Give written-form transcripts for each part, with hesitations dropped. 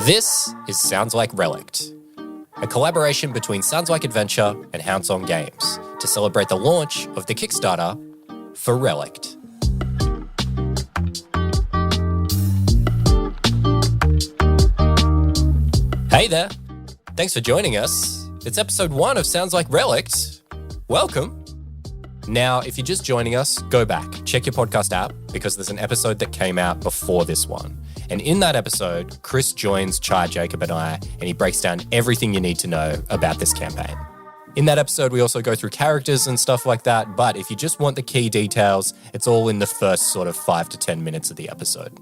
This is Sounds Like Relict, a collaboration between Sounds Like Adventure and Houndsong Games to celebrate the launch of the Kickstarter for Relict. Hey there, thanks for joining us. It's episode 1 of Sounds Like Relict. Welcome. Now, if you're just joining us, go back, check your podcast app, because there's an episode that came out before this one. And in that episode, Chris joins Chai, Jacob, and I, and he breaks down everything you need to know about this campaign. In that episode, we also go through characters and stuff like that, but if you just want the key details, it's all in the first sort of 5 to 10 minutes of the episode.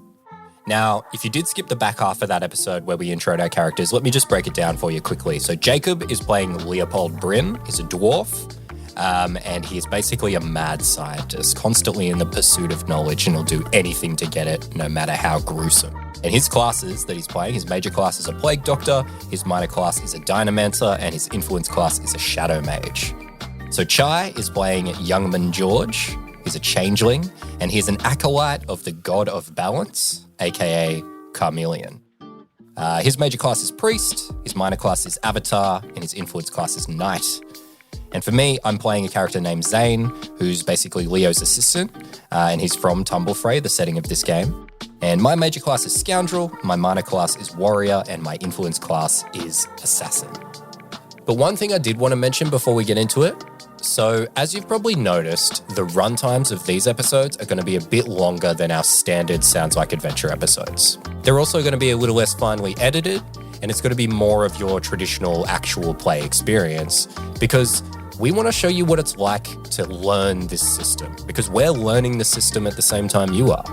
Now, if you did skip the back half of that episode where we introed our characters, let me just break it down for you quickly. So Jacob is playing Leopold Bryn. He's a dwarf. And he is basically a mad scientist, constantly in the pursuit of knowledge, and he'll do anything to get it, no matter how gruesome. And his classes that he's playing, his major class is a plague doctor, his minor class is a dynamancer, and his influence class is a shadow mage. So Chai is playing Youngman George. He's a changeling, and he's an acolyte of the god of balance, aka Carmelian. His major class is priest, his minor class is avatar, and his influence class is knight. And for me, I'm playing a character named Zane, who's basically Leo's assistant, and he's from Tumblefrey, the setting of this game. And my major class is Scoundrel, my minor class is Warrior, and my influence class is Assassin. But one thing I did want to mention before we get into it, so as you've probably noticed, the runtimes of these episodes are going to be a bit longer than our standard Sounds Like Adventure episodes. They're also going to be a little less finely edited, and it's going to be more of your traditional actual play experience, because we want to show you what it's like to learn this system, because we're learning the system at the same time you are.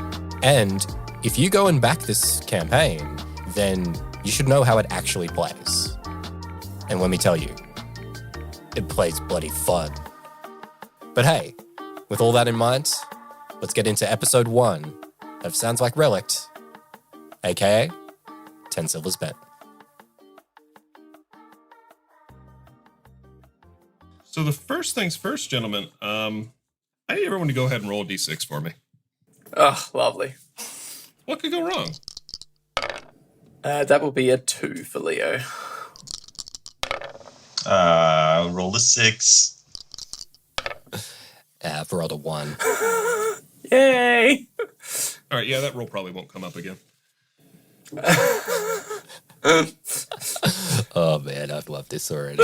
And if you go and back this campaign, then you should know how it actually plays. And let me tell you, it plays bloody fun. But hey, with all that in mind, let's get into episode 1 of Sounds Like Relict, aka 10 Silver Spent. So the first things first, gentlemen, I need everyone to go ahead and roll a d6 for me. Oh, lovely. What could go wrong? That will be a 2 for Leo. Roll a 6. I've rolled a 1. Yay! All right, yeah, that roll probably won't come up again. Oh man, I've loved this already.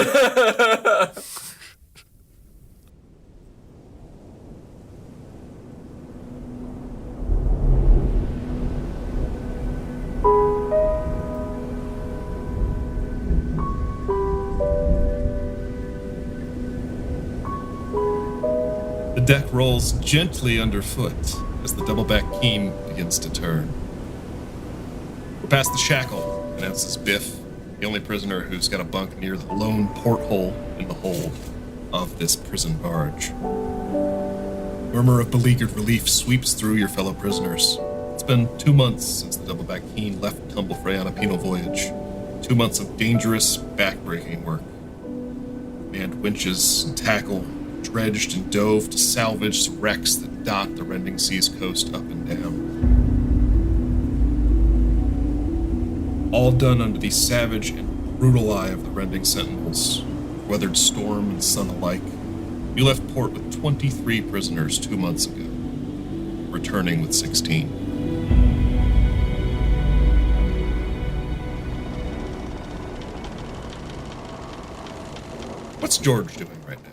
The deck rolls gently underfoot as the double-back keen begins to turn. We're past the shackle, announces Biff, the only prisoner who's got a bunk near the lone porthole in the hold of this prison barge. Murmur of beleaguered relief sweeps through your fellow prisoners. It's been 2 months since the double-back keen left Tumblefrey on a penal voyage. 2 months of dangerous, back-breaking work. Manned winches and tackle, dredged and dove to salvage the wrecks that dot the rending sea's coast up and down. All done under the savage and brutal eye of the rending sentinels. Weathered storm and sun alike, you left port with 23 prisoners 2 months ago, returning with 16. What's George doing right now?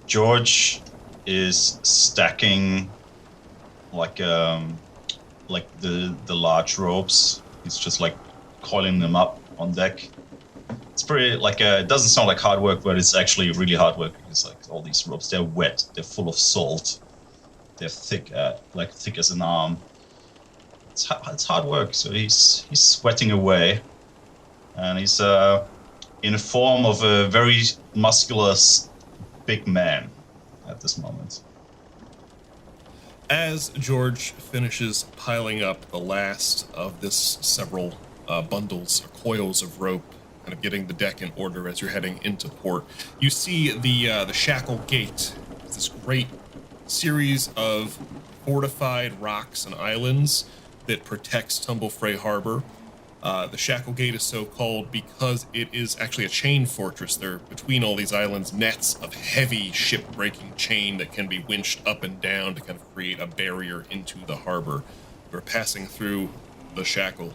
George is stacking like the large ropes. He's just like coiling them up on deck. It's pretty it doesn't sound like hard work, but it's actually really hard work because like all these ropes, they're wet, they're full of salt, they're thick, thick as an arm. It's hard work. So he's sweating away, and he's in the form of a very muscular big man at this moment. As George finishes piling up the last of this several bundles or coils of rope, kind of getting the deck in order as you're heading into port, you see the shackle gate. It's this great series of fortified rocks and islands that protects Tumblefrey Harbor. The Shackle Gate is so called because it is actually a chain fortress. There are between all these islands nets of heavy ship-breaking chain that can be winched up and down to kind of create a barrier into the harbor. We're passing through the shackle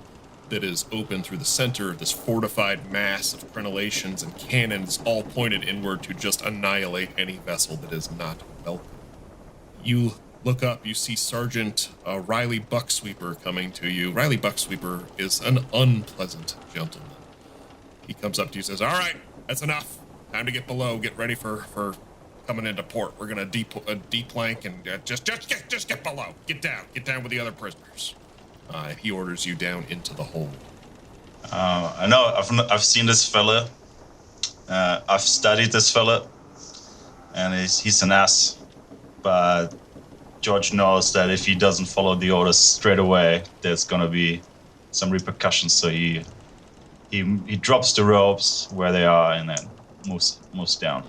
that is open through the center of this fortified mass of crenellations and cannons, all pointed inward to just annihilate any vessel that is not welcome. You look up, you see Sergeant Riley Bucksweeper coming to you. Riley Bucksweeper is an unpleasant gentleman. He comes up to you and says, all right, that's enough. Time to get below. Get ready for coming into port. We're going to deplank and just get below. Get down with the other prisoners. He orders you down into the hold. I know, I've seen this fella. I've studied this fella. And he's an ass. But George knows that if he doesn't follow the orders straight away, there's gonna be some repercussions. So he drops the ropes where they are and then moves down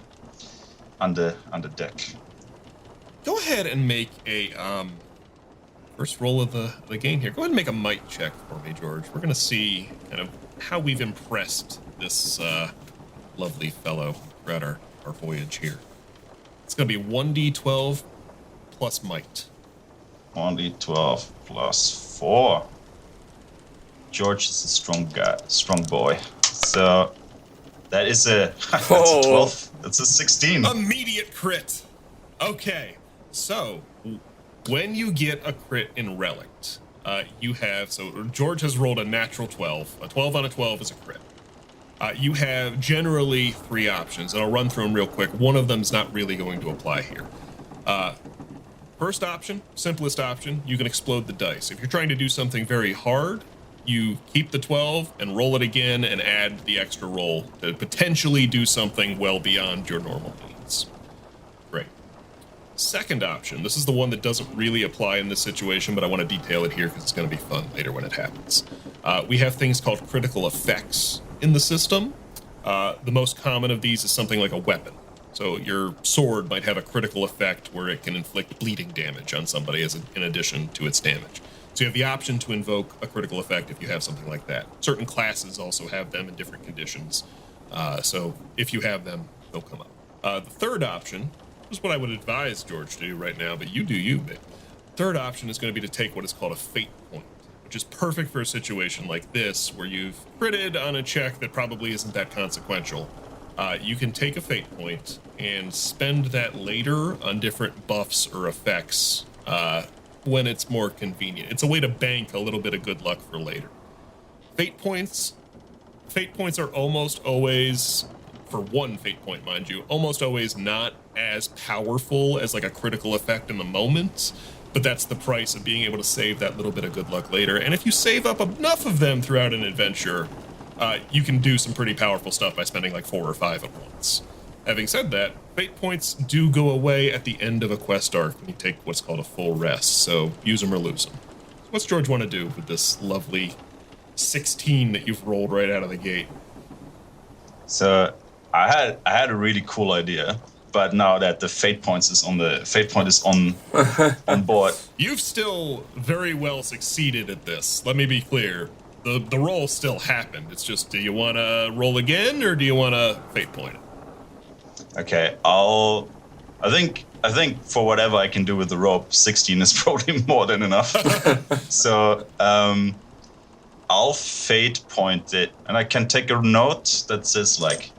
under deck. Go ahead and make a first roll of the game here. Go ahead and make a might check for me, George. We're gonna see kind of how we've impressed this lovely fellow throughout our voyage here. It's gonna be 1d12 plus might. 1d12 plus 4. George is a strong boy. So that is that's a 12. That's a 16. Immediate crit. Okay, so when you get a crit in Relict, George has rolled a natural 12. A 12 on a 12 is a crit. You have generally 3 options, and I'll run through them real quick. One of them is not really going to apply here. First option, simplest option, you can explode the dice. If you're trying to do something very hard, you keep the 12 and roll it again and add the extra roll to potentially do something well beyond your normal needs. Great. Second option, this is the one that doesn't really apply in this situation, but I want to detail it here because it's going to be fun later when it happens. We have things called critical effects in the system. The most common of these is something like a weapon. So your sword might have a critical effect where it can inflict bleeding damage on somebody in addition to its damage. So you have the option to invoke a critical effect if you have something like that. Certain classes also have them in different conditions. So if you have them, they'll come up. The third option is what I would advise George to do right now, but you do you, babe. Third option is going to be to take what is called a fate point, which is perfect for a situation like this where you've critted on a check that probably isn't that consequential. You can take a fate point and spend that later on different buffs or effects when it's more convenient. It's a way to bank a little bit of good luck for later. Fate points are almost always, for one fate point, mind you, almost always not as powerful as like a critical effect in the moment, but that's the price of being able to save that little bit of good luck later. And if you save up enough of them throughout an adventure, you can do some pretty powerful stuff by spending like 4 or 5 at once. Having said that, fate points do go away at the end of a quest arc when you take what's called a full rest, so use them or lose them. What's George want to do with this lovely 16 that you've rolled right out of the gate? So I had a really cool idea, but now that the fate point is on board. You've still very well succeeded at this. Let me be clear. The roll still happened. It's just, do you want to roll again or do you want to fate point it? Okay, I think for whatever I can do with the rope, 16 is probably more than enough. So I'll fate point it, and I can take a note that says like,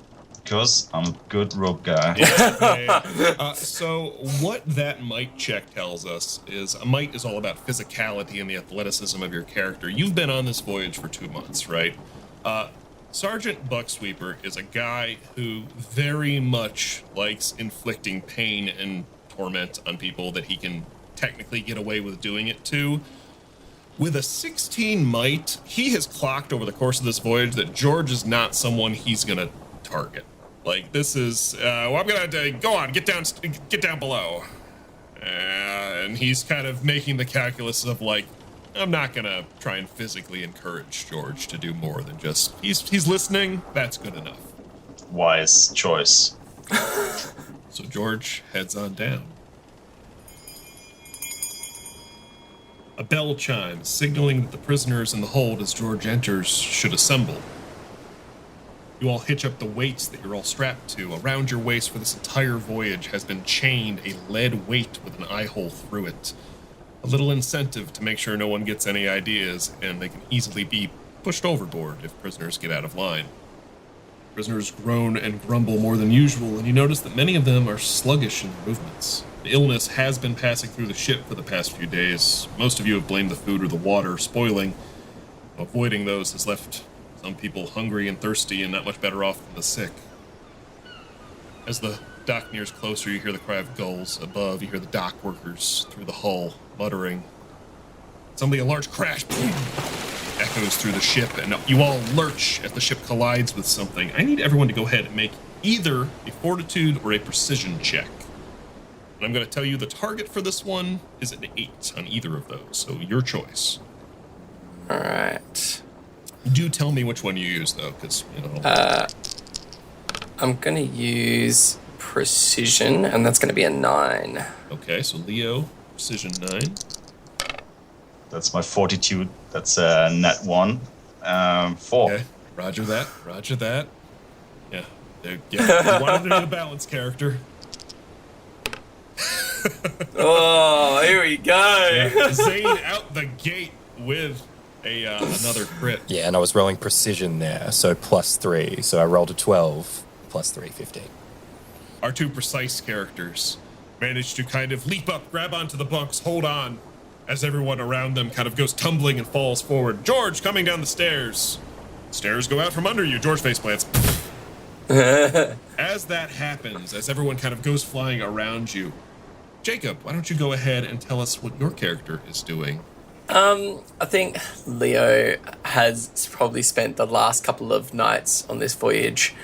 because I'm a good rope guy. Yeah. So what that might check tells us is a might is all about physicality and the athleticism of your character. You've been on this voyage for 2 months, right? Sergeant Bucksweeper is a guy who very much likes inflicting pain and torment on people that he can technically get away with doing it to. With a 16 might, he has clocked over the course of this voyage that George is not someone he's going to target. Like, this is, I'm gonna go on, get down below. And he's kind of making the calculus of like, I'm not gonna try and physically encourage George to do more than just, he's listening, that's good enough. Wise choice. So George heads on down. A bell chimes, signaling that the prisoners in the hold as George enters should assemble. You all hitch up the weights that you're all strapped to. Around your waist for this entire voyage has been chained a lead weight with an eye hole through it. A little incentive to make sure no one gets any ideas, and they can easily be pushed overboard if prisoners get out of line. Prisoners groan and grumble more than usual, and you notice that many of them are sluggish in their movements. The illness has been passing through the ship for the past few days. Most of you have blamed the food or the water spoiling. Avoiding those has left some people hungry and thirsty and not much better off than the sick. As the dock nears closer, you hear the cry of gulls. Above, you hear the dock workers through the hull, muttering. Suddenly a large crash echoes through the ship, and you all lurch as the ship collides with something. I need everyone to go ahead and make either a fortitude or a precision check. And I'm going to tell you the target for this one is an 8 on either of those, so your choice. All right. Do tell me which one you use, though, because, I'm going to use precision, and that's going to be a 9. Okay, so Leo, precision 9. That's my fortitude. That's a nat 1. 4. Okay, roger that. Yeah, you wanted to be the balance character. Oh, here we go. Yeah, Zane out the gate with another crit. Yeah, and I was rolling precision there, so +3. So I rolled a 12, +3, 15. Our two precise characters manage to kind of leap up, grab onto the bunks, hold on, as everyone around them kind of goes tumbling and falls forward. George, coming down the stairs. Stairs go out from under you. George faceplants. As that happens, as everyone kind of goes flying around you, Jacob, why don't you go ahead and tell us what your character is doing? I think Leo has probably spent the last couple of nights on this voyage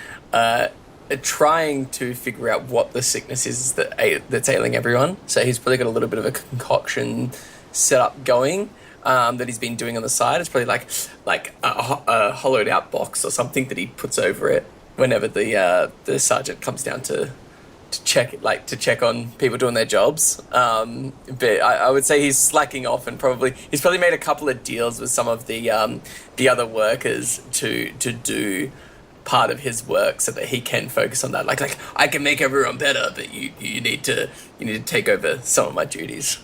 trying to figure out what the sickness is that's ailing everyone. So he's probably got a little bit of a concoction set up going that he's been doing on the side. It's probably like a hollowed out box or something that he puts over it whenever the sergeant comes down to check on people doing their jobs. But I would say he's slacking off, and he's probably made a couple of deals with some of the other workers to do part of his work so that he can focus on that. Like I can make everyone better, but you need to take over some of my duties.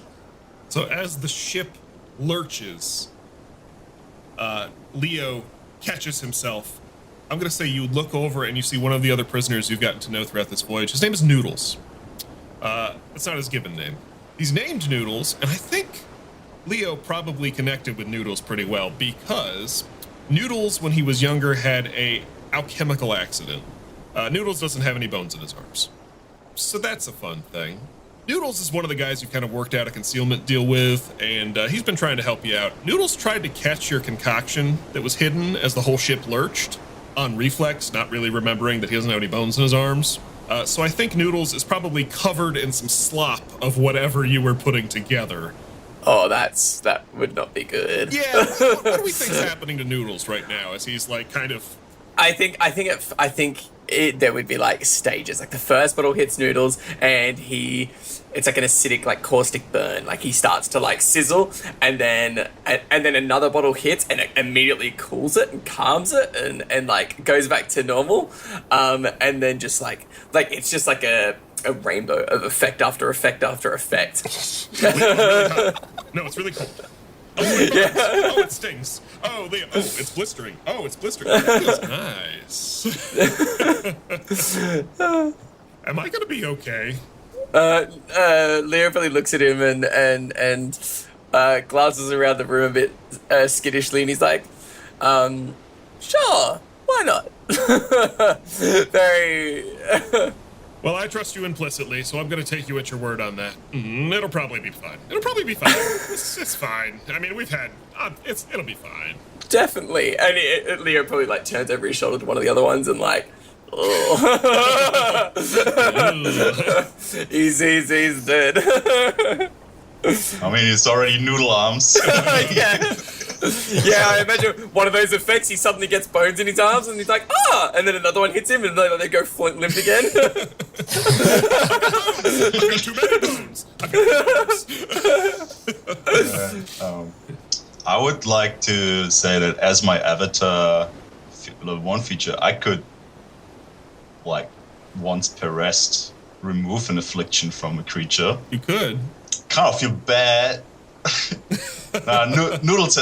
So as the ship lurches, Leo catches himself. I'm going to say you look over and you see one of the other prisoners you've gotten to know throughout this voyage. His name is Noodles. That's not his given name. He's named Noodles, and I think Leo probably connected with Noodles pretty well because Noodles, when he was younger, had a alchemical accident. Noodles doesn't have any bones in his arms. So that's a fun thing. Noodles is one of the guys you kind of worked out a concealment deal with, and he's been trying to help you out. Noodles tried to catch your concoction that was hidden as the whole ship lurched on reflex, not really remembering that he doesn't have any bones in his arms. So I think Noodles is probably covered in some slop of whatever you were putting together. Oh, that would not be good. Yeah, what do we think's happening to Noodles right now as he's like kind of... I think there would be like stages. Like the first bottle hits Noodles, and it's like an acidic, like caustic burn. Like he starts to like sizzle, and then another bottle hits, and it immediately cools it and calms it, and like goes back to normal. And then just like it's just like a rainbow of effect after effect after effect. No, it's really cold. Oh, it burns. Oh, it stings. Oh, Leo. Oh, it's blistering. Oh, it's blistering. That feels nice. Am I gonna be okay? Leo probably looks at him and glances around the room a bit skittishly, and he's like, "Sure, why not?" Very. Well, I trust you implicitly, so I'm going to take you at your word on that. It'll probably be fine. It's fine. I mean, we've had... it'll be fine. Definitely. And Leo probably, like, turns over his shoulder to one of the other ones and, like... Oh. he's dead. I mean, it's already noodle arms. Yeah. Yeah, I imagine one of those effects, he suddenly gets bones in his arms and he's like, ah! And then another one hits him and they go limp again. I've got too many bones. I would like to say that as my avatar level 1 feature, I could, like, once per rest, remove an affliction from a creature. You could. Kind of feel bad. Noodles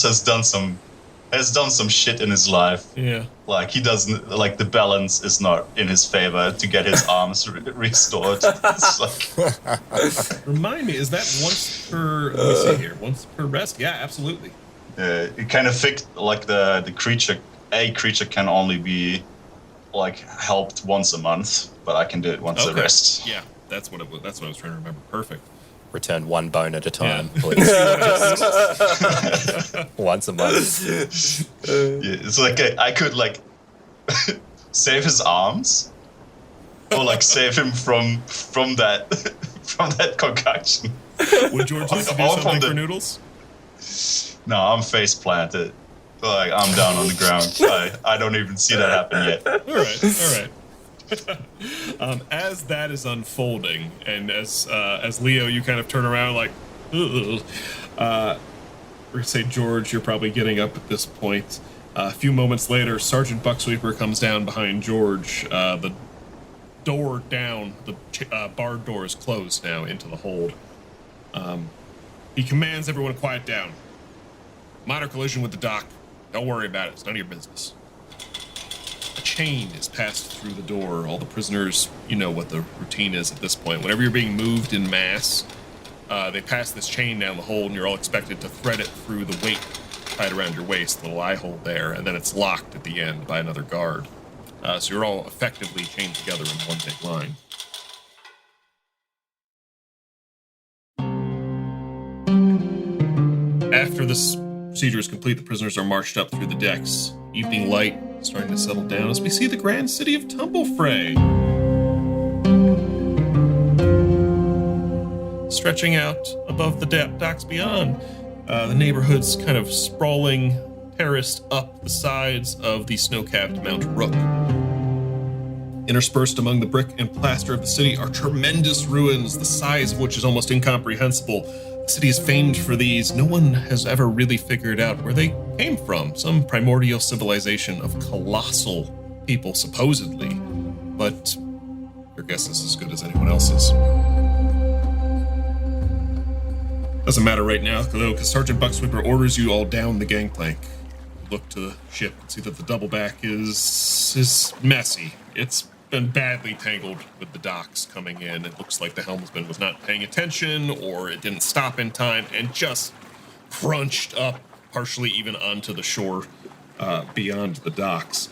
has done some shit in his life. Yeah. Like, he doesn't, like, the balance is not in his favor to get his arms restored. It's like... Remind me, is that once per, let me see here, once per rest? Yeah, absolutely. It kind of fixed, like, a creature can only be, like, helped once a month, but I can do it once a rest. Yeah, that's what I was trying to remember. Perfect. Return one bone at a time, please. Once a month. Yeah, it's like I could, like, save his arms, or, like, save him from that concoction. Would George like to do something for Noodles? No, I'm face planted. Like, I'm down on the ground. I don't even see that happen yet. All right. As that is unfolding, and as Leo, you kind of turn around like, ugh. We're gonna say, George, you're probably getting up at this point. A few moments later, Sergeant Bucksweeper comes down behind George. The door down, the barred door is closed now into the hold. He commands everyone to quiet down. Minor collision with the dock. Don't worry about it. It's none of your business. A chain is passed through the door. All the prisoners, you know what the routine is at this point. Whenever you're being moved in mass, they pass this chain down the hold, and you're all expected to thread it through the weight tied around your waist, the little eye hole there, and then it's locked at the end by another guard. So you're all effectively chained together in one big line. After this procedure is complete, the prisoners are marched up through the decks. Evening light starting to settle down as we see the grand city of Tumblefrey stretching out above the docks beyond. The neighborhood's kind of sprawling, terraced up the sides of the snow-capped Mount Rook. Interspersed among the brick and plaster of the city are tremendous ruins, the size of which is almost incomprehensible. The city is famed for these. No one has ever really figured out where they came from. Some primordial civilization of colossal people, supposedly. But your guess is as good as anyone else's. Doesn't matter right now, though, because Sergeant Bucksweeper orders you all down the gangplank. Look to the ship and see that the doubleback is messy. It's been badly tangled with the docks coming in. It looks like the helmsman was not paying attention, or it didn't stop in time, and just crunched up, partially even onto the shore beyond the docks.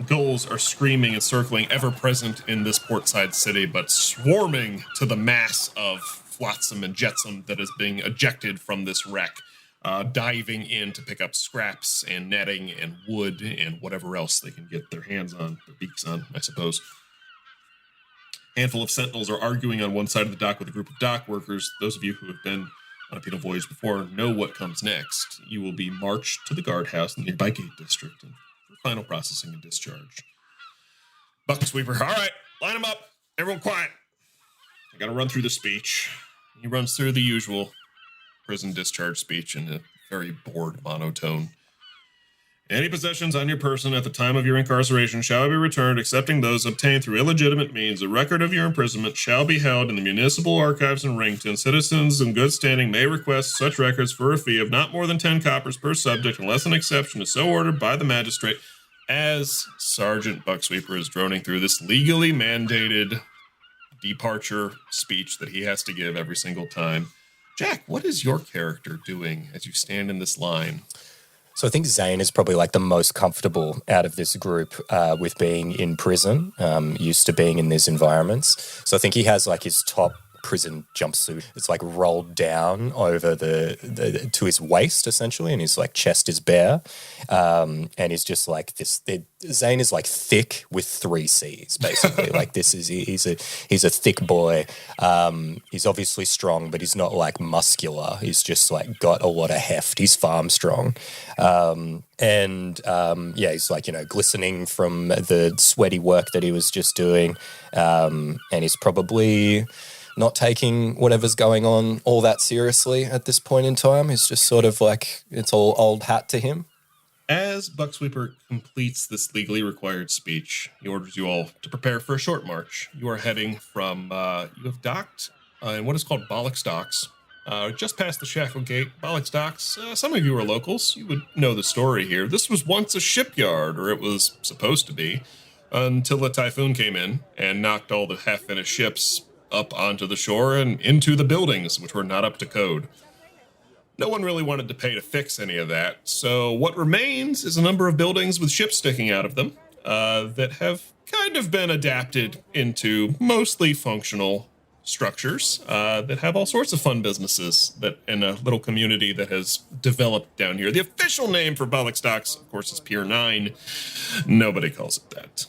Gulls are screaming and circling, ever present in this portside city, but swarming to the mass of flotsam and jetsam that is being ejected from this wreck. Diving in to pick up scraps and netting and wood and whatever else they can get their hands on, their beaks on, I suppose. A handful of sentinels are arguing on one side of the dock with a group of dock workers. Those of you who have been on a penal voyage before know what comes next. You will be marched to the guardhouse in the nearby gate district and for final processing and discharge. Bucksweeper, all right, line them up. Everyone quiet. I gotta run through the speech. He runs through the usual prison discharge speech in a very bored monotone. Any possessions on your person at the time of your incarceration shall be returned, excepting those obtained through illegitimate means. A record of your imprisonment shall be held in the municipal archives in Rington. Citizens in good standing may request such records for a fee of not more than 10 coppers per subject, unless an exception is so ordered by the magistrate. As Sergeant Bucksweeper is droning through this legally mandated departure speech that he has to give every single time, Jack, what is your character doing as you stand in this line? So I think Zane is probably like the most comfortable out of this group with being in prison, used to being in these environments. So I think he has like his top prison jumpsuit. It's like rolled down over the to his waist essentially, and his like chest is bare, and he's just like this. Zane is like thick with 3 C's basically. Like this is he's a thick boy. He's obviously strong, but he's not like muscular. He's just like got a lot of heft. He's farm strong, he's like, you know, glistening from the sweaty work that he was just doing, and he's probably not taking whatever's going on all that seriously at this point in time. He's just sort of like, it's all old hat to him. As Bucksweeper completes this legally required speech, he orders you all to prepare for a short march. You are heading from, you have docked in what is called Bollock's Docks. Just past the Shackle Gate, Bollock's Docks. Some of you are locals. You would know the story here. This was once a shipyard, or it was supposed to be, until a typhoon came in and knocked all the half-finished ships up onto the shore and into the buildings, which were not up to code. No one really wanted to pay to fix any of that, so what remains is a number of buildings with ships sticking out of them that have kind of been adapted into mostly functional structures that have all sorts of fun businesses that in a little community that has developed down here. The official name for Bollock's Docks, of course, is Pier 9. Nobody calls it that.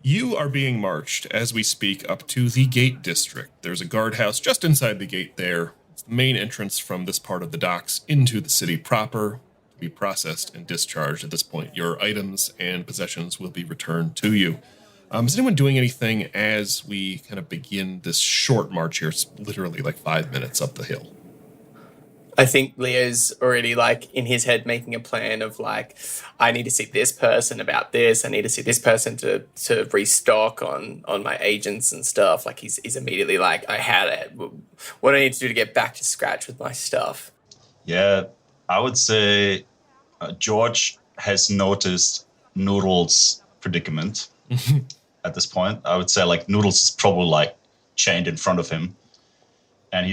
You are being marched as we speak up to the Gate District. There's a guardhouse just inside the gate there. It's the main entrance from this part of the docks into the city proper to be processed and discharged. At this point, your items and possessions will be returned to you. Is anyone doing anything as we kind of begin this short march here? It's literally like 5 minutes up the hill. I think Leo's already like in his head making a plan of like, I need to see this person about this. I need to see this person to restock on my agents and stuff. Like he's immediately like, I had it. What do I need to do to get back to scratch with my stuff? Yeah, I would say George has noticed Noodle's predicament at this point. I would say like Noodles is probably like chained in front of him. And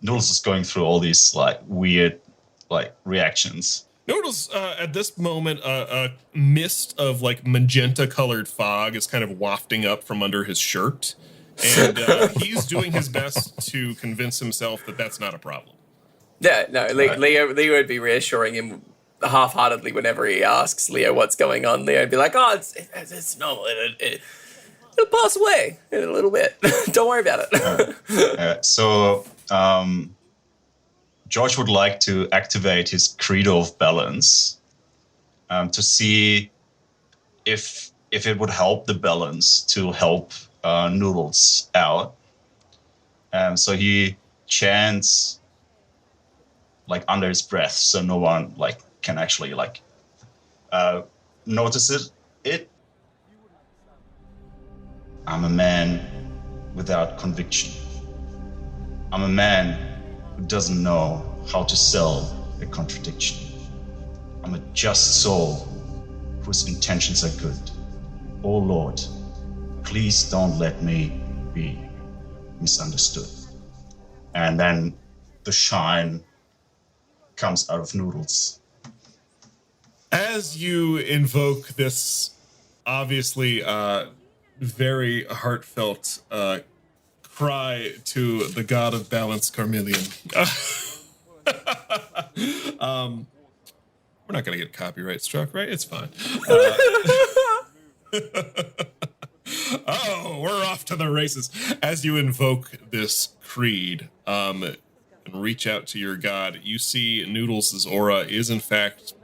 Noodles is going through all these like weird like reactions. Noodles at this moment a mist of like magenta colored fog is kind of wafting up from under his shirt, and he's doing his best to convince himself that that's not a problem. Yeah, no, Leo would be reassuring him half-heartedly whenever he asks Leo what's going on. Leo would be like, "Oh, it's normal. It'll pass away in a little bit. Don't worry about it." So George would like to activate his Credo of Balance to see if it would help the balance to help Noodles out. So he chants like under his breath, so no one like can actually like notice it. I'm a man without conviction. I'm a man who doesn't know how to sell a contradiction. I'm a just soul whose intentions are good. Oh Lord, please don't let me be misunderstood. And then the shine comes out of Noodles. As you invoke this obviously very heartfelt cry to the god of balance, Carmelian. We're not going to get copyright struck, right? It's fine. We're off to the races. As you invoke this creed and reach out to your god, you see Noodles' aura is in fact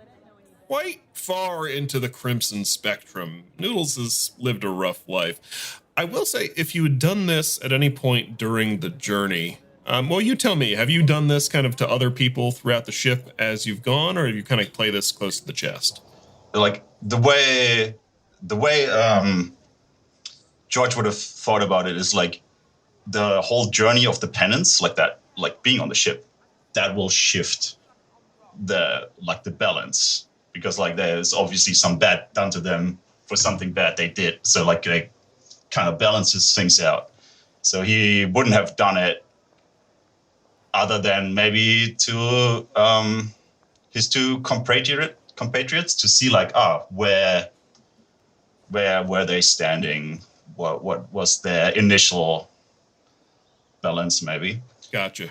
quite far into the crimson spectrum. Noodles has lived a rough life. I will say, if you had done this at any point during the journey, well, you tell me, have you done this kind of to other people throughout the ship as you've gone, or have you kind of play this close to the chest? Like the way George would have thought about it is like the whole journey of the penance, like that, like being on the ship, that will shift the balance. Because like there's obviously some bad done to them for something bad they did. So like they kind of balances things out. So he wouldn't have done it other than maybe to his two compatriots to see like, where were they standing? What was their initial balance, maybe. Gotcha.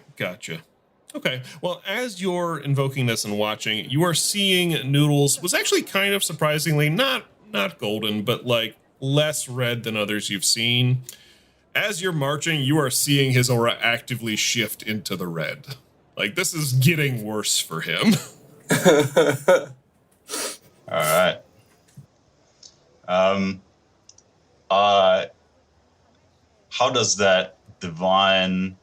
Okay, well, as you're invoking this and watching, you are seeing Noodles was actually kind of surprisingly not golden, but like less red than others you've seen. As you're marching, you are seeing his aura actively shift into the red. Like, this is getting worse for him. All right. How does that divine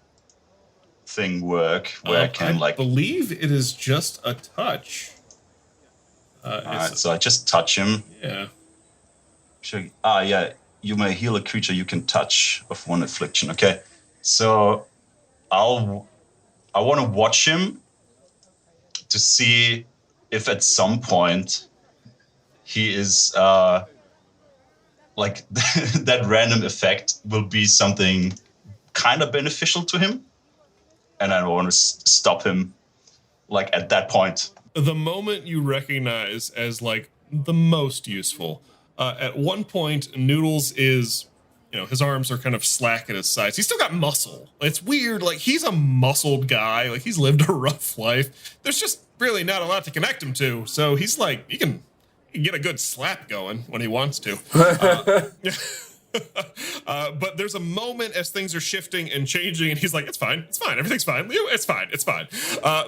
thing work? Where I can I believe it is just a touch. All right, so I just touch him. Yeah. Sure. Yeah. You may heal a creature you can touch of one affliction. Okay. So I want to watch him to see if at some point he is like that random effect will be something kind of beneficial to him, and I want to stop him like at that point. The moment you recognize as like the most useful, at one point Noodles is, his arms are kind of slack at his sides. He's still got muscle. It's weird. Like, he's a muscled guy. Like, he's lived a rough life. There's just really not a lot to connect him to. So he's like, he can get a good slap going when he wants to. But there's a moment as things are shifting and changing, and he's like, it's fine, everything's fine, Leo, it's fine.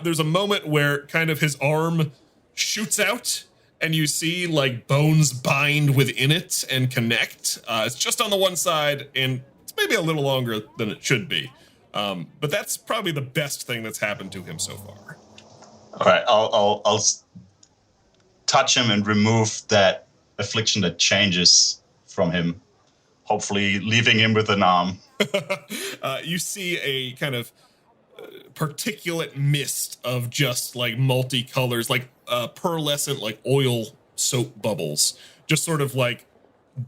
There's a moment where kind of his arm shoots out, and you see like bones bind within it and connect. It's just on the one side, and it's maybe a little longer than it should be. But that's probably the best thing that's happened to him so far. All right, I'll touch him and remove that affliction that changes from him, hopefully leaving him with an arm. You see a kind of particulate mist of just like multicolors, like pearlescent, like oil soap bubbles, just sort of like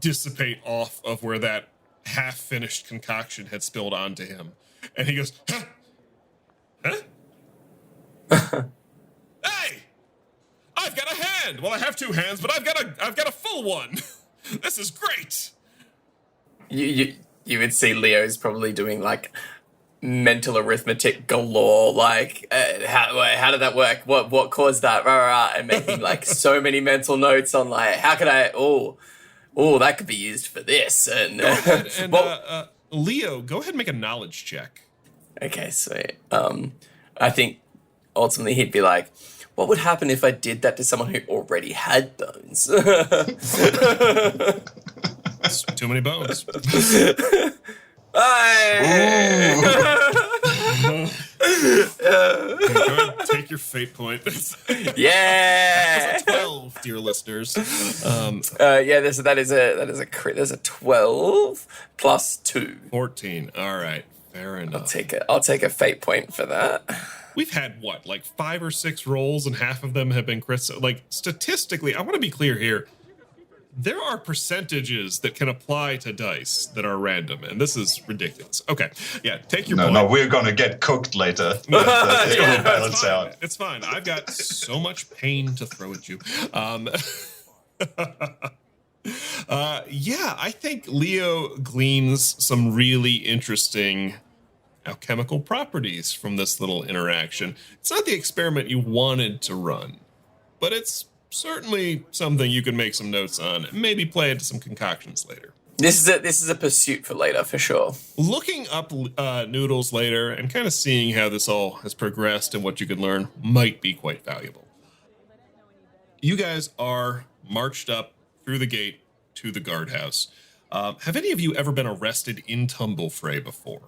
dissipate off of where that half-finished concoction had spilled onto him. And he goes, huh? Hey! I've got a hand! Well, I have two hands, but I've got a full one! This is great! You would see Leo's probably doing like mental arithmetic galore, like how did that work? What caused that? Rah, rah, rah, and making like so many mental notes on like how could I that could be used for this and, Leo, go ahead and make a knowledge check. Okay, sweet. I think ultimately he'd be like, what would happen if I did that to someone who already had bones? It's too many bones. Go ahead, take your fate point. Yeah. That's a 12, dear listeners. That is a crit. There's a 12 plus 2. 14. All right, fair enough. I'll take a fate point for that. We've had like 5 or 6 rolls, and half of them have been crits. Like, statistically, I want to be clear here. There are percentages that can apply to dice that are random, and this is ridiculous. Okay, yeah, take your point. No, we're gonna get cooked later. It will balance out. It's fine. I've got so much pain to throw at you. I think Leo gleans some really interesting alchemical properties from this little interaction. It's not the experiment you wanted to run, but it's certainly something you can make some notes on and maybe play into some concoctions later. This is a pursuit for later, for sure. Looking up Noodles later and kind of seeing how this all has progressed and what you can learn might be quite valuable. You guys are marched up through the gate to the guardhouse. Have any of you ever been arrested in Tumblefrey before?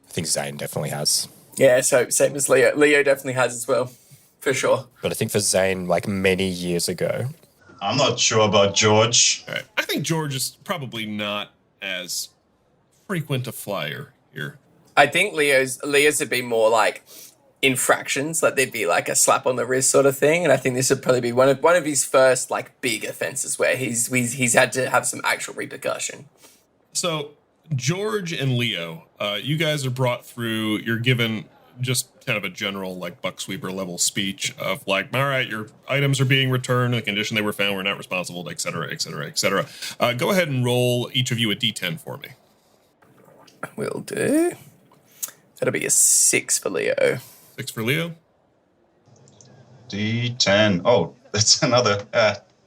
I think Zane definitely has. Yeah, so same as Leo. Leo definitely has as well, for sure. But I think for Zane, like many years ago. I'm not sure about George. All right. I think George is probably not as frequent a flyer here. I think Leo's would be more like infractions, like they'd be like a slap on the wrist sort of thing, and I think this would probably be one of his first like big offenses where he's had to have some actual repercussion. So George and Leo, you guys are brought through. You're given just kind of a general like bucksweeper level speech of like, all right, your items are being returned in the condition they were found. We're not responsible, et cetera, et cetera, et cetera. Go ahead and roll each of you a D10 for me. Will do. That'll be a 6 for Leo. 6 for Leo. D10. Oh, that's another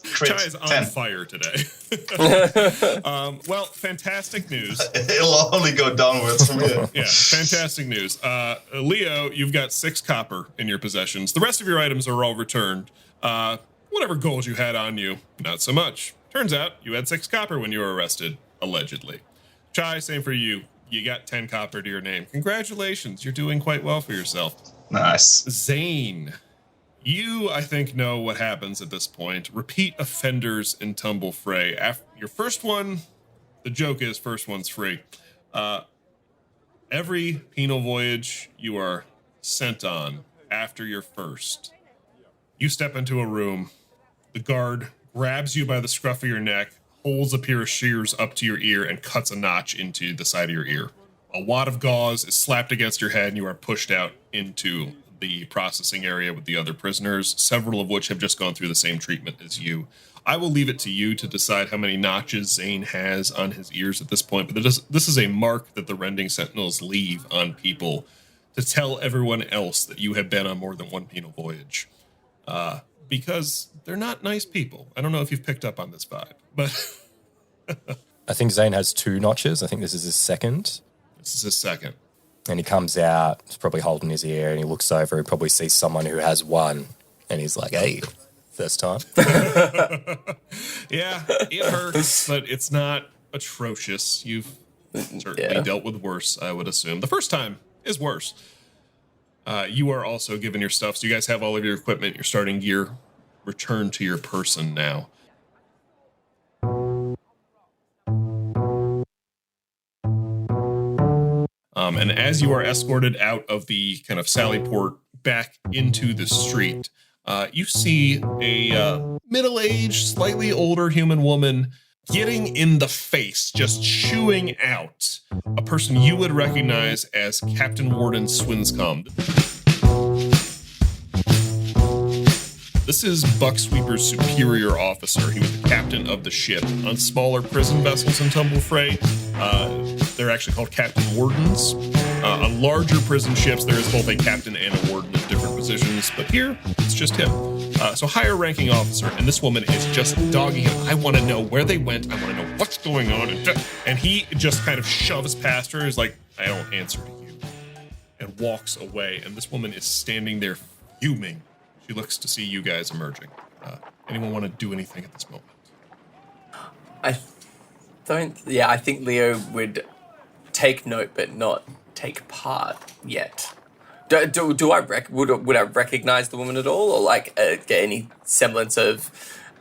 crit. Chai is on 10. fire today. Well, fantastic news. It'll only go downwards from here. Yeah, fantastic news. Leo, you've got 6 copper in your possessions. The rest of your items are all returned. Whatever gold you had on you, not so much. Turns out you had 6 copper when you were arrested, allegedly. Chai, same for you. You got 10 copper to your name. Congratulations, you're doing quite well for yourself. Nice. Zane, you, I think, know what happens at this point. Repeat offenders in Tumblefrey. After your first one, the joke is first one's free. Every penal voyage you are sent on after your first, you step into a room, the guard grabs you by the scruff of your neck, holds a pair of shears up to your ear, and cuts a notch into the side of your ear. A wad of gauze is slapped against your head, and you are pushed out into the processing area with the other prisoners, several of which have just gone through the same treatment as you. I will leave it to you to decide how many notches Zane has on his ears at this point, but this is a mark that the Rending Sentinels leave on people to tell everyone else that you have been on more than one penal voyage. Because they're not nice people. I don't know if you've picked up on this vibe, but... I think Zane has 2 notches. I think this is his second. This is his second. And he comes out, he's probably holding his ear, and he looks over and probably sees someone who has 1. And he's like, hey, first time. Yeah, it hurts, but it's not atrocious. You've certainly dealt with worse, I would assume. The first time is worse. You are also given your stuff, so you guys have all of your equipment, your starting gear. Return to your person now. And as you are escorted out of the kind of sally port back into the street, you see a middle-aged, slightly older human woman getting in the face, just chewing out a person you would recognize as Captain Warden Swinscombe. This is Bucksweeper's superior officer. He was the captain of the ship. On smaller prison vessels in Tumblefrey, they're actually called captain wardens. On larger prison ships, there is both a captain and a warden in different positions, but here, it's just him. So higher ranking officer, and this woman is just dogging him. I want to know where they went. I want to know what's going on. And he just kind of shoves past her, is like, I don't answer to you, and walks away. And this woman is standing there fuming. She looks to see you guys emerging. Anyone want to do anything at this moment? I think Leo would take note but not take part yet. Would I recognize the woman at all, or like get any semblance of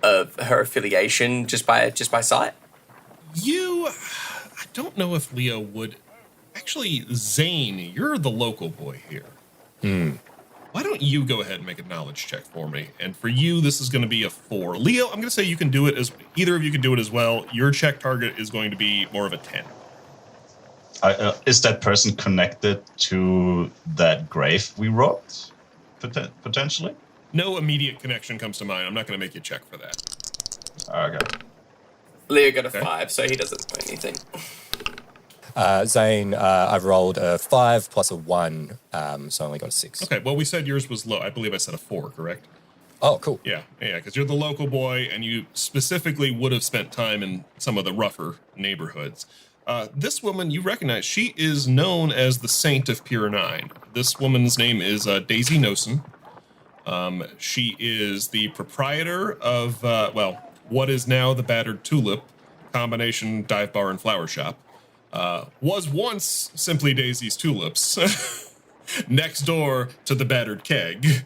her affiliation just by sight? I don't know if Leo would. Actually, Zane, you're the local boy here. Why don't you go ahead and make a knowledge check for me? And for you, this is going to be a 4. Leo, I'm going to say you can do it as either of you can do it as well. Your check target is going to be more of a 10. Is that person connected to that grave we robbed? Potentially? No immediate connection comes to mind. I'm not going to make you check for that. Okay. Leo got a 5, so he doesn't know anything. Zane, I've rolled a 5 plus a 1, so I only got a 6. Okay, well, we said yours was low. I believe I said a 4, correct? Oh, cool. Yeah, because you're the local boy, and you specifically would have spent time in some of the rougher neighborhoods. This woman, you recognize, she is known as the Saint of Pier 9. This woman's name is Daisy Nosen. She is the proprietor of, what is now the Battered Tulip, combination dive bar and flower shop. Was once simply Daisy's Tulips, next door to the Battered Keg.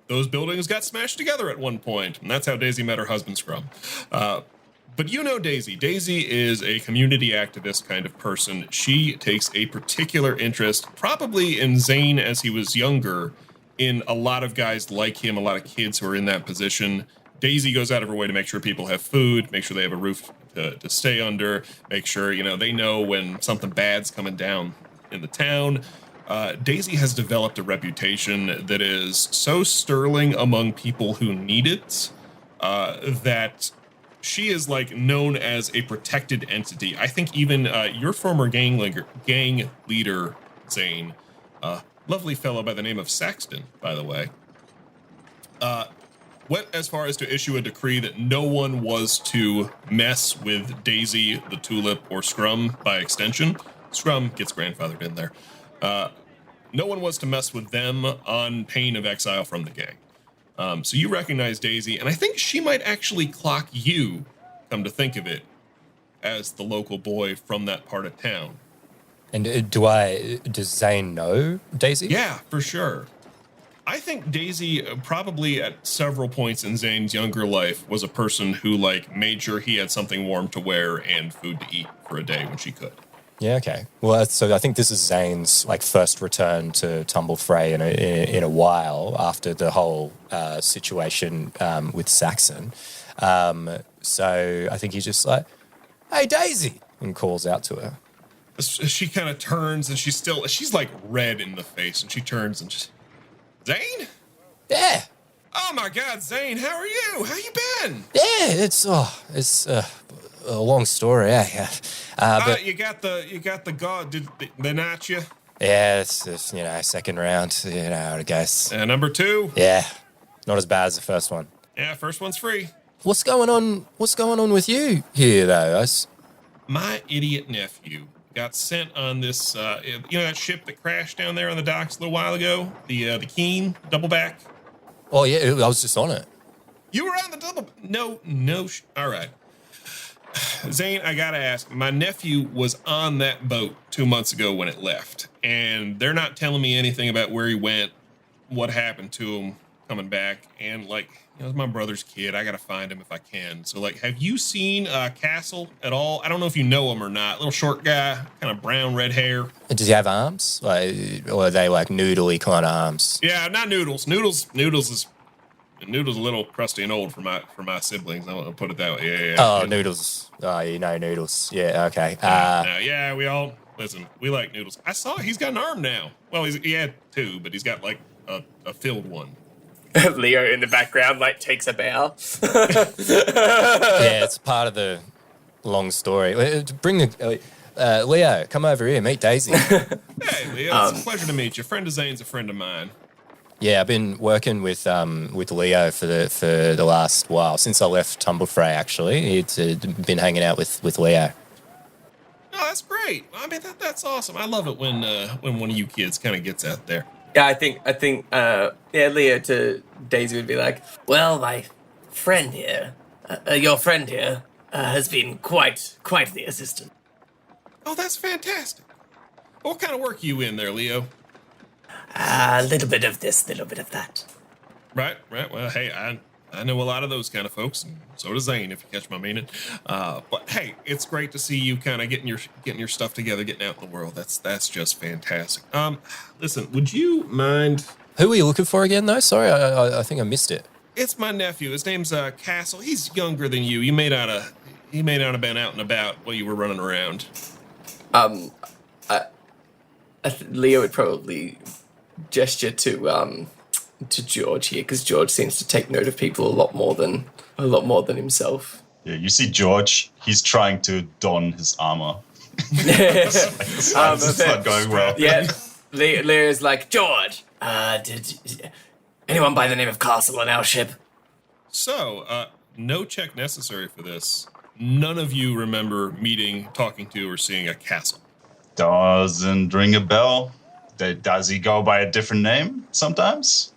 Those buildings got smashed together at one point, and that's how Daisy met her husband, Scrum. But you know Daisy. Daisy is a community activist kind of person. She takes a particular interest, probably in Zane as he was younger, in a lot of guys like him, a lot of kids who are in that position. Daisy goes out of her way to make sure people have food, make sure they have a roof to stay under, make sure, they know when something bad's coming down in the town. Daisy has developed a reputation that is so sterling among people who need it that she is known as a protected entity. I think even your former gang leader, Zane, lovely fellow by the name of Saxton, by the way, went as far as to issue a decree that no one was to mess with Daisy, the Tulip, or Scrum by extension. Scrum gets grandfathered in there. No one was to mess with them on pain of exile from the gang. So you recognize Daisy, and I think she might actually clock you, come to think of it, as the local boy from that part of town. And does Zane know Daisy? Yeah, for sure. I think Daisy probably at several points in Zane's younger life was a person who made sure he had something warm to wear and food to eat for a day when she could. Yeah, okay. Well, so I think this is Zane's first return to Tumblefrey in a while after the whole situation with Saxon. So I think he's just like, "Hey, Daisy," and calls out to her. She kind of turns and she's red in the face, and she turns and just, Zane? Yeah. Oh my God, Zane, how are you? How you been? Yeah, it's a long story. Yeah. But you got the god. Did they notch you? yeah, it's second round. You know how it goes. Number 2. Yeah, not as bad as the first one. Yeah, first one's free. What's going on? What's going on with you here, though? My idiot nephew got sent on this. That ship that crashed down there on the docks a little while ago. The Keen Doubleback. Oh yeah, I was just on it. You were on the double. No. All right. Zane, I gotta ask, my nephew was on that boat 2 months ago when it left, and they're not telling me anything about where he went, what happened to him coming back, and it's my brother's kid. I gotta find him if I can. So have you seen Castle at all? I don't know if you know him or not. Little short guy, kind of brown, red hair. Does he have arms? Or are they noodly kind of arms? Yeah, not Noodles. Noodles is a little crusty and old for my siblings. I'll put it that way. Yeah. Oh, Noodles. Oh, you know Noodles. Yeah, okay. Yeah, we all listen. We like Noodles. I saw he's got an arm now. Well, he had 2, but he's got a filled one. Leo in the background takes a bow. Yeah, it's part of the long story. Bring the Leo. Come over here. Meet Daisy. Hey, Leo. It's a pleasure to meet you. Friend of Zane's a friend of mine. Yeah, I've been working with Leo for the last while since I left Tumblefrey. Actually, it's been hanging out with Leo. Oh, that's great. I mean, that's awesome. I love it when one of you kids kind of gets out there. Yeah, I think Leo to Daisy would be like, "Well, my friend here, your friend here, has been quite the assistant." Oh, that's fantastic. What kind of work are you in there, Leo? A little bit of this, little bit of that. Right. Well, hey, I know a lot of those kind of folks, and so does Zane, if you catch my meaning. But hey, it's great to see you kind of getting your stuff together, getting out in the world. That's just fantastic. Listen, would you mind? Who were you looking for again, though? Sorry, I think I missed it. It's my nephew. His name's Castle. He's younger than you. He may not have been out and about while you were running around. Leo would probably gesture to George here, because George seems to take note of people a lot more than himself. Yeah, you see George. He's trying to don his armor. It's not going well. Yeah, Leo's like, "George, did anyone by the name of Castle on our ship?" So, no check necessary for this. None of you remember meeting, talking to, or seeing a Castle. Doesn't ring a bell. Does he go by a different name sometimes?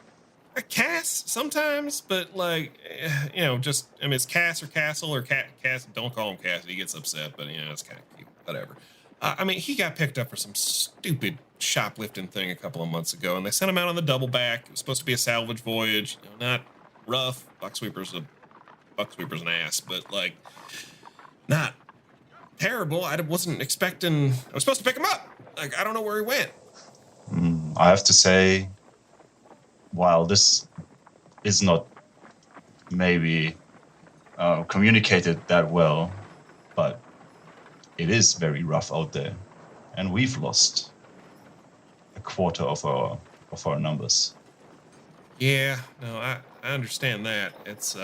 A Cass sometimes, but it's Cass or Castle or Cass. Don't call him Cass. He gets upset, but it's kind of cute. Whatever. He got picked up for some stupid shoplifting thing a couple of months ago, and they sent him out on the double back. It was supposed to be a salvage voyage. Not rough. Bucksweeper's an ass, but not terrible. I wasn't expecting. I was supposed to pick him up. I don't know where he went. I have to say, while this is not maybe communicated that well, but it is very rough out there, and we've lost a quarter of our numbers. Yeah, no, I understand that. It's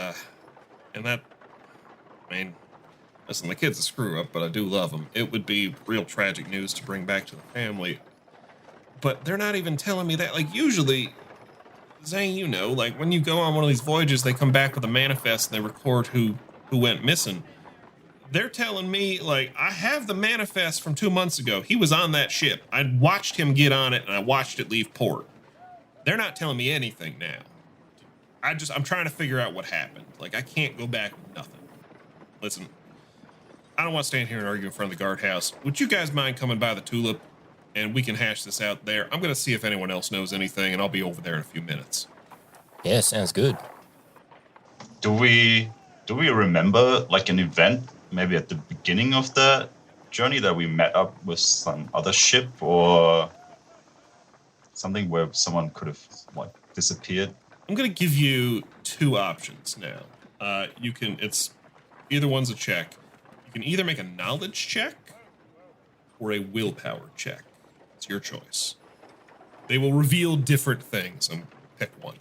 listen, the kid's a screw up, but I do love him. It would be real tragic news to bring back to the family. but they're not even telling me that. Like, usually, Zane, you know, like, when you go on one of these voyages, they come back with a manifest and they record who went missing. They're telling me, like, I have the manifest from 2 months ago. He was on that ship. I watched him get on it, and I watched it leave port. They're not telling me anything now. I'm trying to figure out what happened. Like, I can't go back with nothing. Listen, I don't want to stand here and argue in front of the guardhouse. Would you guys mind coming by the Tulip, and we can hash this out there? I'm going to see if anyone else knows anything, and I'll be over there in a few minutes. Yeah, sounds good. Do we remember, like, an event maybe at the beginning of the journey that we met up with some other ship or something where someone could have, like, disappeared? I'm going to give you 2 options now. It's either one's a check. You can either make a knowledge check or a willpower check. It's your choice. They will reveal different things, and pick one.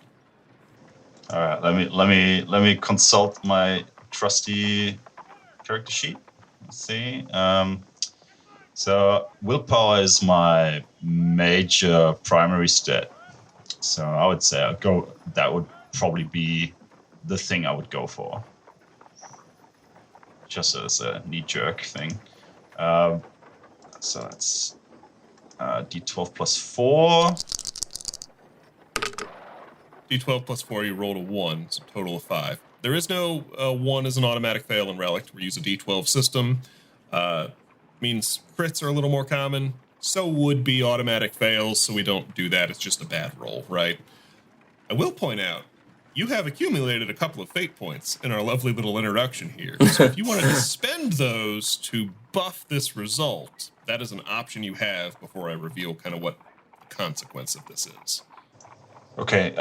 All right, let me consult my trusty character sheet. Let's see. So willpower is my major primary stat. So I would say that would probably be the thing I would go for. Just as a knee-jerk thing. So that's D12 plus 4. D12 plus 4, you rolled a 1, so a total of 5. There is no 1 as an automatic fail in Relict. We use a D12 system. Means crits are a little more common. So would be automatic fails, so we don't do that. It's just a bad roll, right? I will point out, you have accumulated a couple of fate points in our lovely little introduction here. So if you wanted to spend those to buff this result, that is an option you have before I reveal kind of what the consequence of this is. Okay,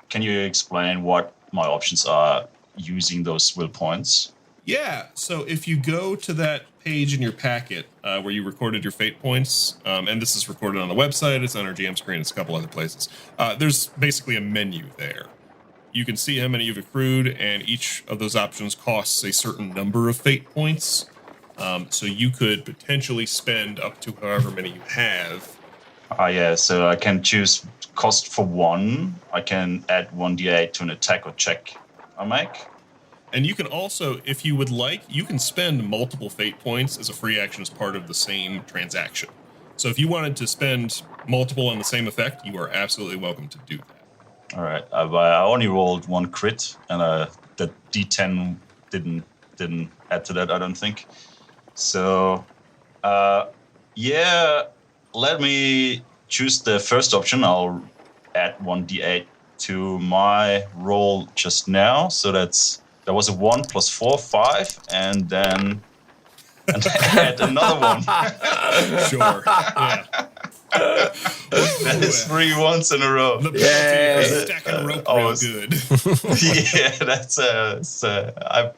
can you explain what my options are using those will points? Yeah, so if you go to that page in your packet where you recorded your fate points, and this is recorded on the website, it's on our GM screen, it's a couple other places, there's basically a menu there. You can see how many you've accrued, and each of those options costs a certain number of fate points. So you could potentially spend up to however many you have. Yeah, so I can choose cost for 1. I can add 1d8 to an attack or check I make. And you can also, if you would like, you can spend multiple fate points as a free action as part of the same transaction. So if you wanted to spend multiple on the same effect, you are absolutely welcome to do that. All right. I only rolled 1 crit, and the D10 didn't add to that, I don't think. So, yeah, let me choose the first option. I'll add 1d8 to my roll just now. So that was a 1 plus 4, 5, and then add another one. Sure. Yeah. That is 3 ones in a row. The penalty is stacking rope real good. Yeah,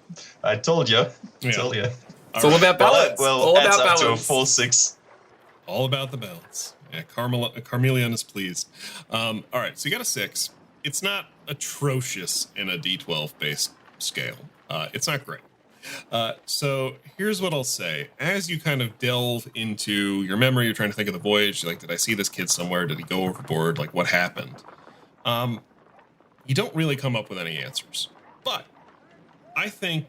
I told you. Yeah. Told you. It's all about balance. Well, all adds about up balance. to a full 6. All about the balance. Yeah, Carmelian is pleased. All right, so you got a 6. It's not atrocious in a D12-based scale. It's not great. So here's what I'll say. As you kind of delve into your memory, you're trying to think of the voyage. Like, did I see this kid somewhere? Did he go overboard? Like, what happened? You don't really come up with any answers. But I think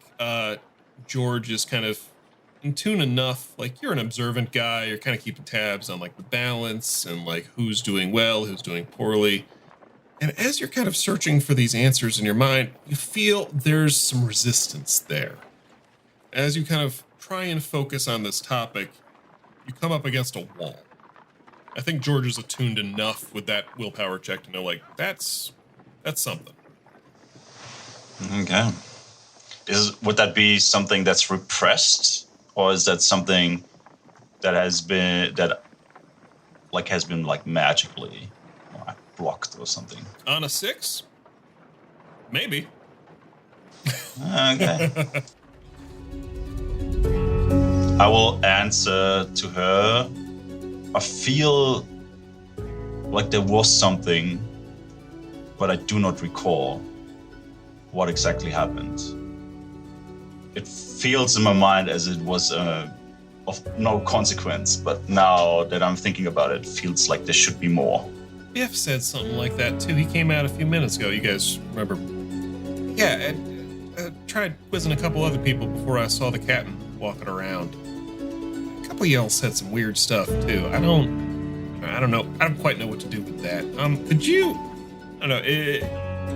George is kind of in tune enough. Like, you're an observant guy. You're kind of keeping tabs on, like, the balance and, like, who's doing well, who's doing poorly. And as you're kind of searching for these answers in your mind, you feel there's some resistance there. As you kind of try and focus on this topic, you come up against a wall. I think George is attuned enough with that willpower check to know, like, that's something. Okay. Would that be something that's repressed, or is that something that has been magically blocked or something? On a 6? Maybe. Okay. I will answer to her. I feel like there was something, but I do not recall what exactly happened. It feels in my mind as it was of no consequence. But now that I'm thinking about it, it feels like there should be more. Biff said something like that too. He came out a few minutes ago. You guys remember? Yeah, I tried quizzing a couple other people before I saw the captain walking around. A couple of y'all said some weird stuff too. I don't know. I don't quite know what to do with that. Could you? I don't know.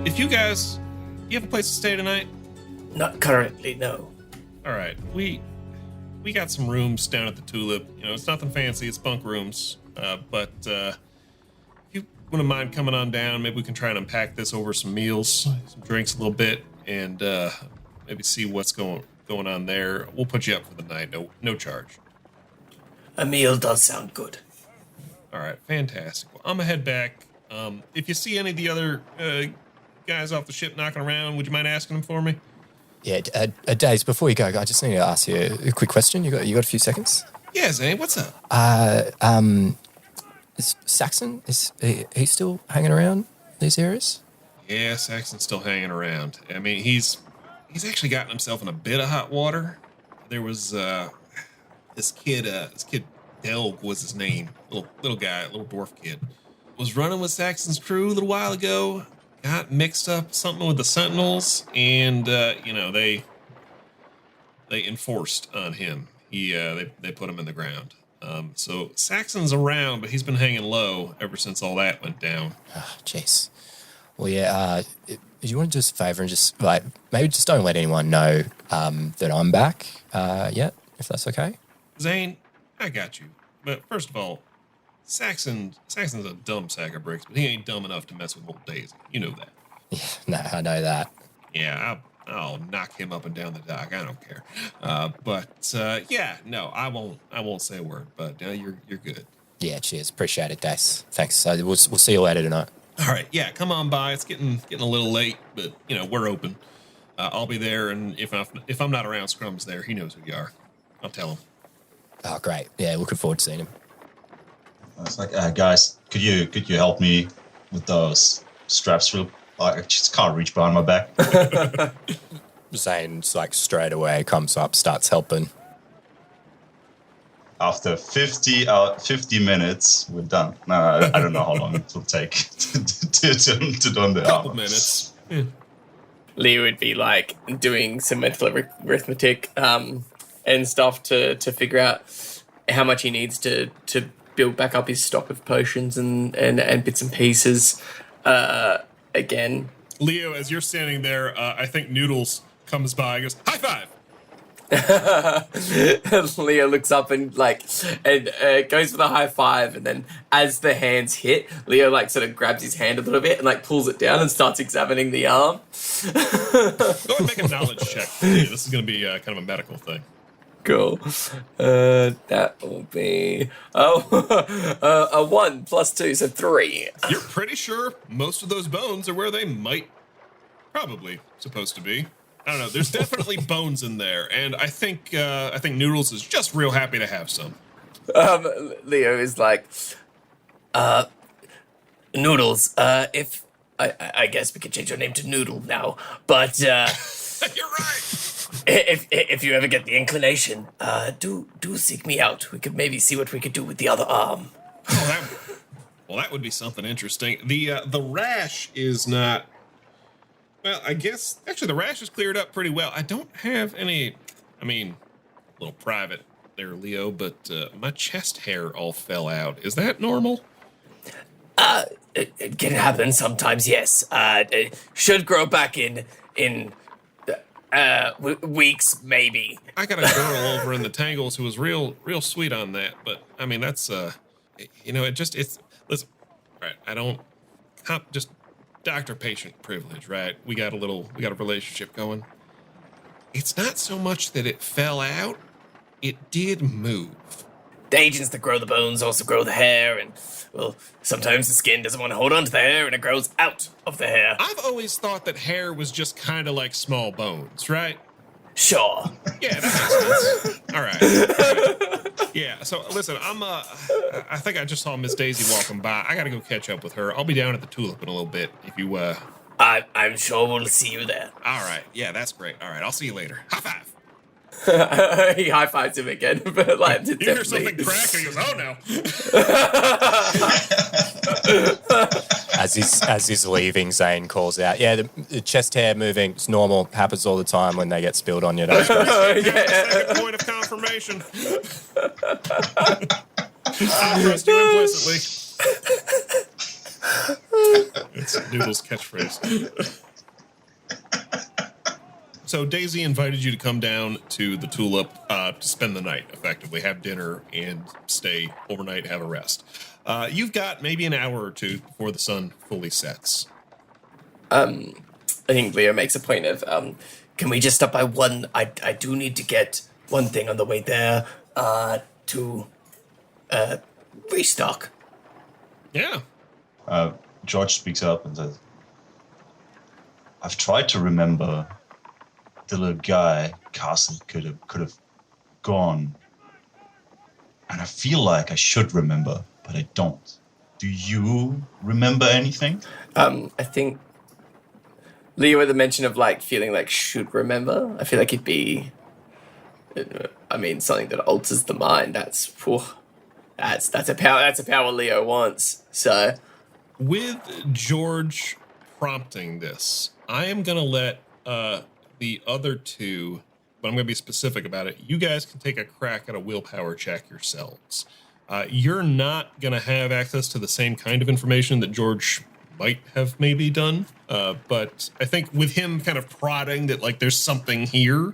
If you guys, you have a place to stay tonight? Not currently, no. All right, we got some rooms down at the Tulip. You know, it's nothing fancy. It's bunk rooms. But if you wouldn't mind coming on down, maybe we can try and unpack this over some meals, some drinks a little bit, and maybe see what's going on there. We'll put you up for the night. No charge. A meal does sound good. All right, fantastic. Well, I'm gonna head back. If you see any of the other guys off the ship knocking around, would you mind asking them for me? Yeah, Daze, before you go, I just need to ask you a quick question. You got a few seconds? Yeah, Zane, what's up? Is Saxon, is he still hanging around these areas? Yeah, Saxon's still hanging around. I mean, he's actually gotten himself in a bit of hot water. There was this kid Delg was his name, little guy, little dwarf kid, was running with Saxon's crew a little while ago. Got mixed up something with the Sentinels, and they enforced on him. They put him in the ground. So Saxon's around, but he's been hanging low ever since all that went down. Oh, jeez. Well, yeah. If you want to do us a favor and just maybe just don't let anyone know that I'm back yet, if that's okay. Zane, I got you. But first of all, Saxon's a dumb sack of bricks, but he ain't dumb enough to mess with old Daisy. You know that. Yeah, no, I know that. Yeah, I'll knock him up and down the dock. I don't care. I won't say a word. But you're good. Yeah, cheers. Appreciate it, Dace. Thanks. We'll see you later tonight. All right. Yeah, come on by. It's getting a little late, but we're open. I'll be there, and if I'm not around, Scrum's there. He knows who you are. I'll tell him. Oh, great. Yeah, looking forward to seeing him. It's like, guys, could you help me with those straps? I just can't reach behind my back. Zane's straight away comes up, starts helping. After 50 minutes, we're done. No, I don't know how long it will take to do the couple armor. Minutes. Yeah. Leo would be doing some mental arithmetic and stuff to figure out how much he needs to build back up his stock of potions and bits and pieces again. Leo, as you're standing there, I think Noodles comes by and goes, high five! Leo looks up and goes for the high five, and then as the hands hit, Leo sort of grabs his hand a little bit and pulls it down and starts examining the arm. Go and make a knowledge check. Yeah, this is going to be kind of a medical thing. Cool. That will be a 1 + 2, so 3. You're pretty sure most of those bones are where they probably supposed to be. I don't know. There's definitely bones in there, and I think Noodles is just real happy to have some. Leo is Noodles. If I guess we could change your name to Noodle now, but you're right. If you ever get the inclination, do seek me out. We could maybe see what we could do with the other arm. That would be something interesting. The rash is not. Well, I guess actually the rash is cleared up pretty well. I don't have any. I mean, a little private there, Leo, but my chest hair all fell out. Is that normal? It can happen sometimes. Yes. It should grow back in weeks, maybe. I got a girl over in the Tangles who was real sweet on that, but I mean it's listen, all right, I don't just doctor-patient privilege, right? We got a relationship going. It's not so much that it fell out, it did move. The agents that grow the bones also grow the hair, and well, sometimes the skin doesn't want to hold on to the hair and it grows out of the hair. I've always thought that hair was just kind of like small bones, right? Sure. Yeah, that makes sense. All right. Yeah, so listen, I think I just saw Miss Daisy walking by. I gotta go catch up with her. I'll be down at the Tulip in a little bit if you, I'm sure we'll see you there. All right. Yeah, that's great. All right, I'll see you later. High five. He high fives him again, but like You hear something crack, and he goes, "Oh no!" As he's leaving, Zane calls out, "Yeah, the chest hair moving. It's normal. Happens all the time when they get spilled on you." Second point of confirmation. I trust you implicitly. It's Noodle's catchphrase. So Daisy invited you to come down to the Tulip to spend the night, effectively, have dinner and stay overnight, have a rest. You've got maybe an hour or two before the sun fully sets. I think Leo makes a point of, can we just stop by one? I do need to get one thing on the way there to restock. Yeah. George speaks up and says, "I've tried to remember the little guy Castle could have gone, and I feel like I should remember, but I don't. Do you remember anything?" I think Leo with the mention of like feeling like should remember. I feel like it'd be, something that alters the mind. That's a power Leo wants. So, with George prompting this, I am gonna let the other two, but I'm going to be specific about it. You guys can take a crack at a willpower check yourselves. You're not going to have access to the same kind of information that George might have maybe done. But I think with him kind of prodding that, like, there's something here,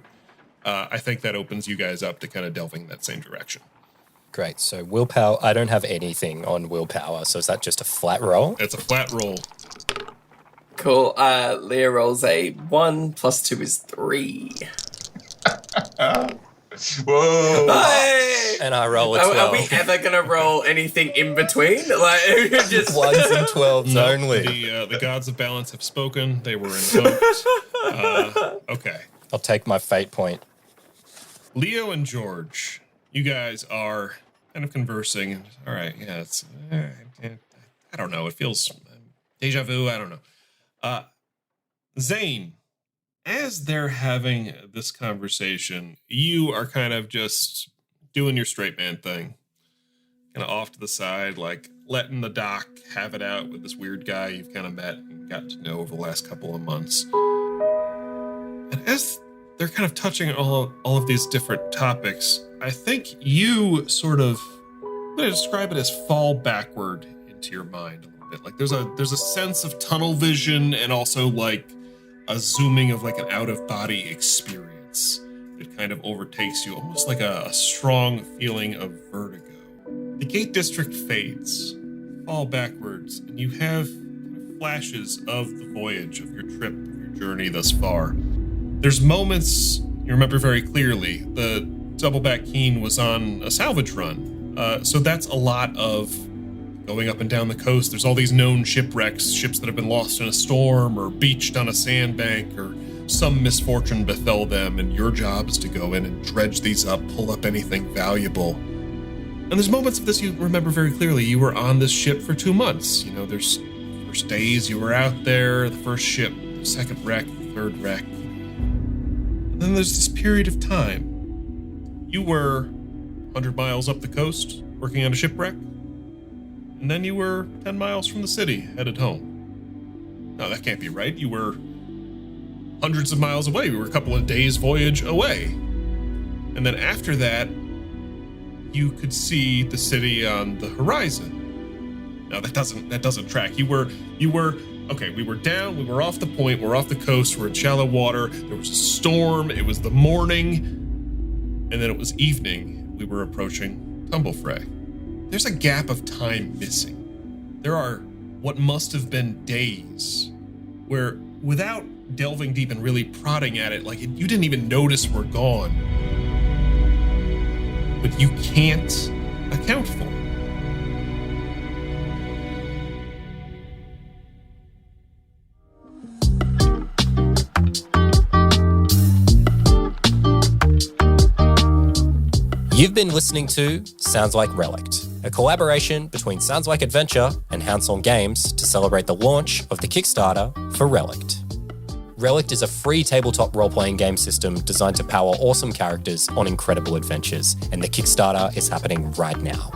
I think that opens you guys up to kind of delving in that same direction. Great. So willpower, I don't have anything on willpower. So is that just a flat roll? It's a flat roll. Cool. Leo rolls a 1 + 2 is 3. Whoa! Hey! And I roll a 12. Are we ever gonna roll anything in between? Like just 1s and 12s No, only. The gods of balance have spoken. They were invoked. Okay. I'll take my fate point. Leo and George, you guys are kind of conversing. All right, yeah, it's. All right, I don't know. It feels deja vu. I don't know. Zane, as they're having this conversation, you are kind of just doing your straight man thing, kind of off to the side, like letting the doc have it out with this weird guy you've kind of met and got to know over the last couple of months. And as they're kind of touching all of these different topics, I think you sort of, I'm going to describe it as fall backward into your mind a little bit. Like there's a sense of tunnel vision and also like a zooming of like an out-of-body experience that kind of overtakes you, almost like a strong feeling of vertigo. The Gate District fades, fall backwards, and you have flashes of the voyage, of your trip, of your journey thus far. There's moments you remember very clearly. The Doubleback Keen was on a salvage run, so that's a lot of going up and down the coast. There's all these known shipwrecks, ships that have been lost in a storm or beached on a sandbank, or some misfortune befell them, and your job is to go in and dredge these up, pull up anything valuable. And there's moments of this you remember very clearly. You were on this ship for 2 months. You know, there's first days you were out there, the first ship, the second wreck, the third wreck. And then there's this period of time. You were 100 miles up the coast, working on a shipwreck. And then you were 10 miles from the city, headed home. No, that can't be right. You were hundreds of miles away. We were a couple of days' voyage away. And then after that, you could see the city on the horizon. No, that doesn't track. You were okay, we were down, we were off the point, we're off the coast, we're in shallow water, there was a storm, it was the morning, and then it was evening. We were approaching Tumblefrey. There's a gap of time missing. There are what must have been days where, without delving deep and really prodding at it, like you didn't even notice we're gone. But you can't account for it. You've been listening to Sounds Like Relict, a collaboration between Sounds Like Adventure and Hounsong Games to celebrate the launch of the Kickstarter for Relict. Relict is a free tabletop role-playing game system designed to power awesome characters on incredible adventures, and the Kickstarter is happening right now.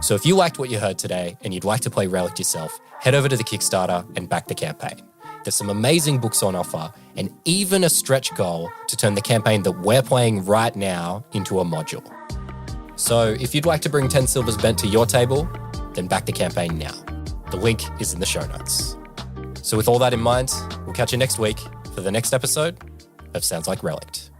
So if you liked what you heard today and you'd like to play Relict yourself, head over to the Kickstarter and back the campaign. There's some amazing books on offer and even a stretch goal to turn the campaign that we're playing right now into a module. So if you'd like to bring 10 Silvers Bent to your table, then back the campaign now. The link is in the show notes. So with all that in mind, we'll catch you next week for the next episode of Sounds Like Relict.